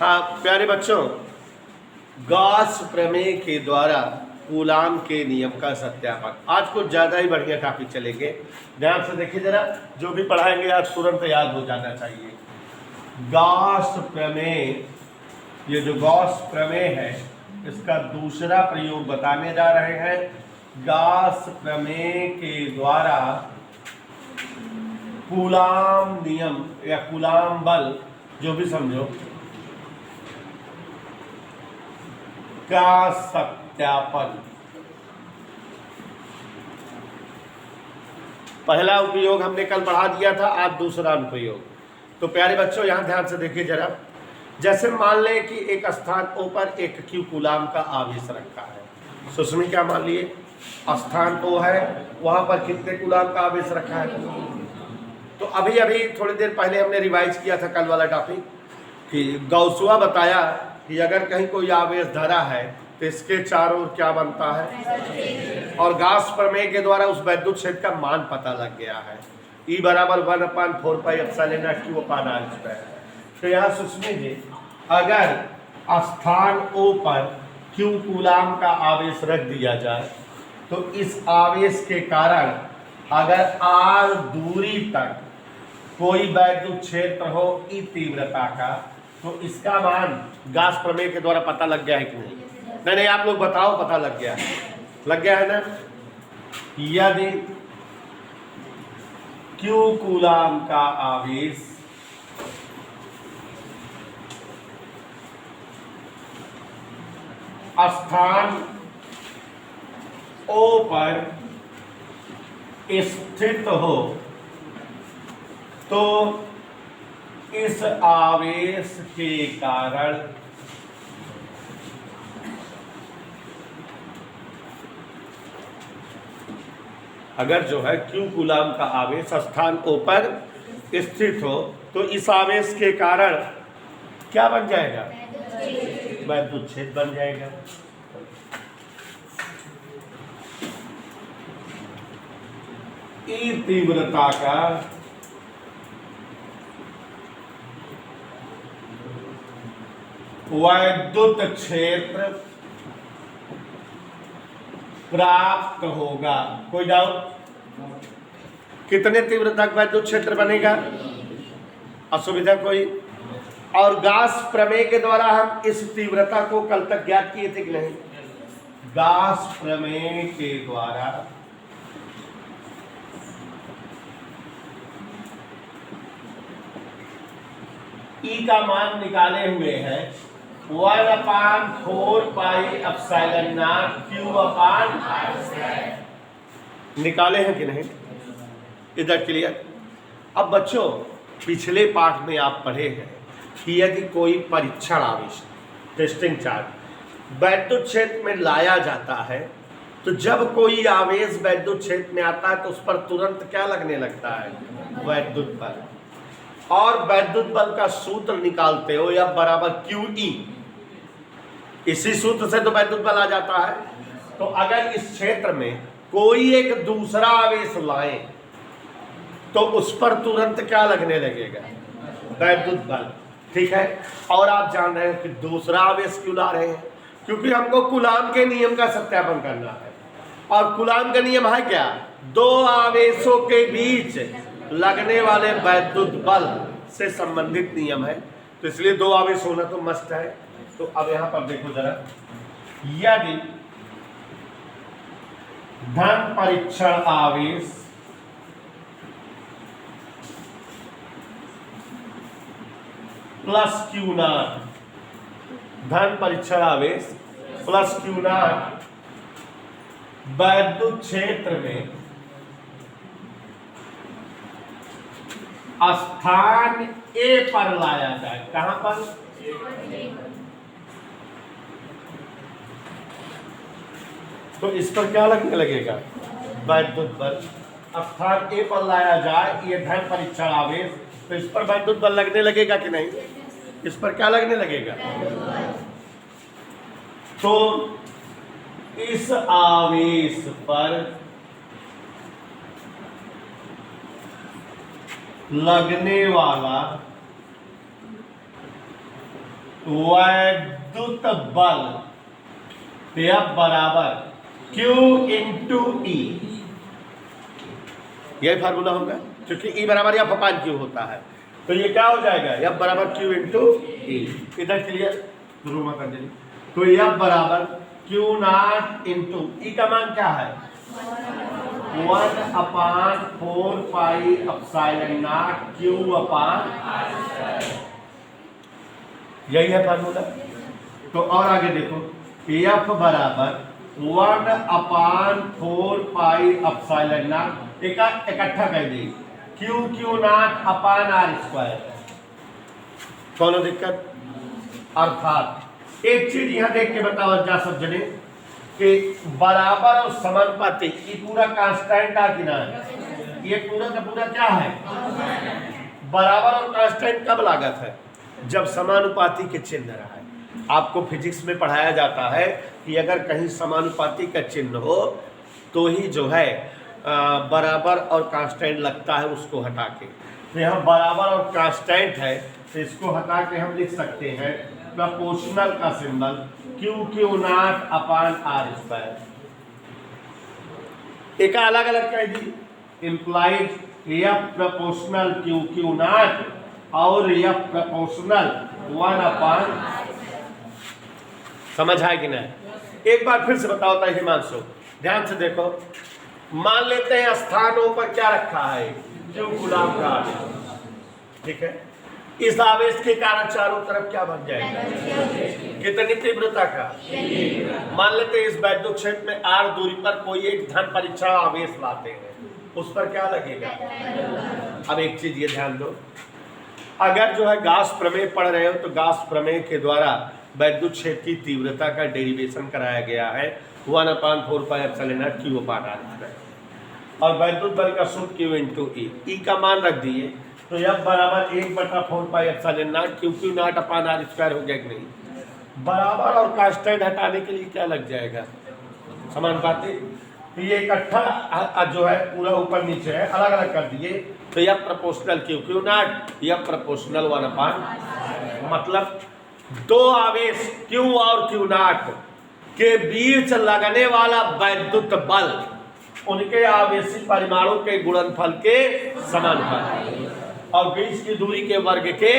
हाँ प्यारे बच्चों, गॉस प्रमेय के द्वारा कूलाम के नियम का सत्यापन। आज कुछ ज़्यादा ही बढ़िया टॉपिक चलेंगे। ध्यान से देखिए जरा, जो भी पढ़ाएंगे आज तुरंत याद हो जाना चाहिए। गॉस प्रमेय, ये जो गॉस प्रमेय है इसका दूसरा प्रयोग बताने जा रहे हैं। गॉस प्रमेय के द्वारा कूलाम नियम या कूलाम बल, जो भी समझो, का सत्यापन। पहला उपयोग हमने कल बढ़ा दिया था, आज दूसरा अनुप्रयोग। तो प्यारे बच्चों यहां ध्यान से देखिए जरा। जैसे मान लें कि एक स्थान O पर एक Q कूलाम का आवेश रखा है। सुस्मी क्या मान लिए, स्थान O है, वहां पर कितने कूलाम का आवेश रखा है। तो अभी अभी थोड़ी देर पहले हमने रिवाइज किया था कल वाला टॉपिक कि गौसुआ बताया कि अगर कहीं कोई आवेश धरा है तो इसके चारों ओर क्या बनता है, और गॉस प्रमेय के द्वारा उस वैद्युत क्षेत्र का मान पता लग गया है। E बराबर 1/4πε/Q/r²। तो यहाँ सुस्मी जी, अगर स्थान O पर Q कूलाम का आवेश रख दिया जाए तो इस आवेश के कारण अगर r दूरी तक कोई वैद्युत क्षेत्र हो E तीव्रता का, तो इसका मान गॉस प्रमेय के द्वारा पता लग गया है कि नहीं? नहीं, आप लोग बताओ, पता लग गया है ना। यदि Q कूलाम का आवेश स्थान O पर स्थित हो तो इस आवेश के कारण अगर जो है Q कूलाम का आवेश स्थान O पर स्थित हो तो इस आवेश के कारण क्या बन जाएगा, वैद्युत क्षेत्र बन जाएगा। E तीव्रता का वैद्युत क्षेत्र प्राप्त होगा। कोई डाउट? कितने तीव्रता का वैद्युत क्षेत्र बनेगा? असुविधा कोई? और गॉस प्रमेय के द्वारा हम इस तीव्रता को कल तक ज्ञात किए थे कि नहीं? गॉस प्रमेय के द्वारा E का मान निकाले हुए हैं 1/4πε/Q/r²। निकाले हैं कि नहीं? इधर क्लियर। अब बच्चों, पिछले पाठ में आप पढ़े हैं कि यदि कोई परीक्षण आवेश, टेस्टिंग चार्ज, वैद्युत क्षेत्र में लाया जाता है तो जब कोई आवेश वैद्युत क्षेत्र में आता है तो उस पर तुरंत क्या लगने लगता है, वैद्युत बल। और वैद्युत बल का सूत्र निकालते हो या बराबर QE, इसी सूत्र से तो वैद्युत बल आ जाता है। तो अगर इस क्षेत्र में कोई एक दूसरा आवेश लाए तो उस पर तुरंत क्या लगने लगेगा, वैद्युत बल। ठीक है। और आप जान रहे हैं कि दूसरा आवेश क्यों ला रहे हैं, क्योंकि हमको कूलाम के नियम का सत्यापन करना है। और कूलाम का नियम है क्या, दो आवेशों के बीच लगने वाले वैद्युत बल से संबंधित नियम है। तो इसलिए दो आवेश होना तो मस्ट है। तो अब यहां पर देखो जरा, यदि धन परीक्षण आवेश प्लस Q0, धन परीक्षण आवेश प्लस Q0 वैद्युत क्षेत्र में स्थान A पर लाया जाए। कहां पर? तो इस पर क्या लगने लगेगा, वैद्युत बल। स्थान A पर लाया जाए, ये धन परीक्षण आवेश, तो इस पर वैद्युत बल लगने लगेगा कि नहीं? इस पर क्या लगने लगेगा? तो इस आवेश पर लगने वाला वैद्युत बल F बराबर Q इंटू ई, यही फार्मूला होगा क्योंकि E बराबर F अपान Q होता है। तो ये क्या हो जाएगा, F बराबर Q इंटू ई। इधर क्लियर, शुरू में कर देंगे। तो F बराबर Q नॉट इंटू ई का मान क्या है 1/4 पाई एप्सिलॉन नॉट Q अपान, यही है फार्मूला। तो और आगे देखो F बराबर 1/4 पाई एप्सिलॉन नॉट, इकट्ठा कर दी Q not upon are square. कौन दिक्कत, अर्थात एक चीज यहां देख के बताओ जा सब जने कि बराबर और समानुपाती ये पूरा कांस्टेंट आ कि ना, ये पूरा का पूरा क्या है, बराबर और कांस्टेंट कब लागत है, जब समानुपाती के चिन्ह रहा है। आपको फिजिक्स में पढ़ाया जाता है कि अगर कहीं समानुपाती का चिन्ह हो तो ही जो है बराबर और कांस्टेंट लगता है, उसको हटा के। तो यहाँ बराबर और कांस्टेंट है तो इसको हटा के हम लिख सकते हैं प्रोपोर्शनल का symbol Q not upon are square. एक अलग अलग कह दी, implied F proportional Q not और F प्रोपोर्शनल 1 अपान, समझ है कि नहीं। एक बार फिर से बताओ था हिमांशु, ध्यान से देखो। मान लेते हैं स्थानों पर क्या रखा है, Q गुलाम का आवेश, ठीक है। इस आवेश के कारण चारों तरफ क्या बन जाएगा, कितनी तीव्रता का, मान लेते हैं इस वैद्युत क्षेत्र में r दूरी पर कोई एक धन परीक्षण आवेश लाते हैं, उस पर क्या लगेगा। अब एक चीज ये ध्यान दो, अगर जो है गाउस प्रमेय पढ़ रहे हो तो गाउस प्रमेय के द्वारा वैद्युत क्षेत्र की तीव्रता का डेरिवेशन कराया गया है 1/4 pi epsilon naught Q upon R, और वैद्युत बल का सूत्र Q इंटू ई का मान रख दिए तो F बराबर 1/4 pi epsilon naught Q not upon are square हो गया कि नहीं। बराबर और कांस्टेंट हटाने के लिए क्या लग जाएगा, समानुपाती। तो ये इकट्ठा जो है पूरा ऊपर नीचे है, अलग अलग कर दिए तो F proportional Q not, F proportional 1 अपान, मतलब दो आवेश Q और Q नॉट के बीच लगने वाला वैद्युत बल उनके आवेशी परिमाणों के गुणनफल के समानुपाती और बीच की दूरी के वर्ग के,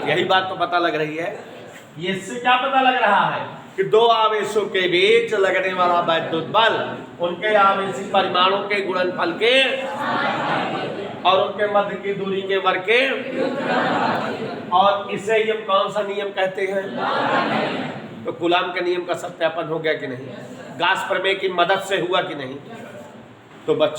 यही बात तो पता लग रही है। ये इससे क्या पता लग रहा है कि दो आवेशों के बीच लगने वाला वैद्युत बल उनके आवेशी परिमाणों के गुणनफल के और उनके मध्य की दूरी के वर्ग के, और इसे ये कौन सा नियम कहते हैं, तो कूलाम के नियम का सत्यापन हो गया कि नहीं, गाउस प्रमेय की मदद से हुआ कि नहीं। तो बच्चों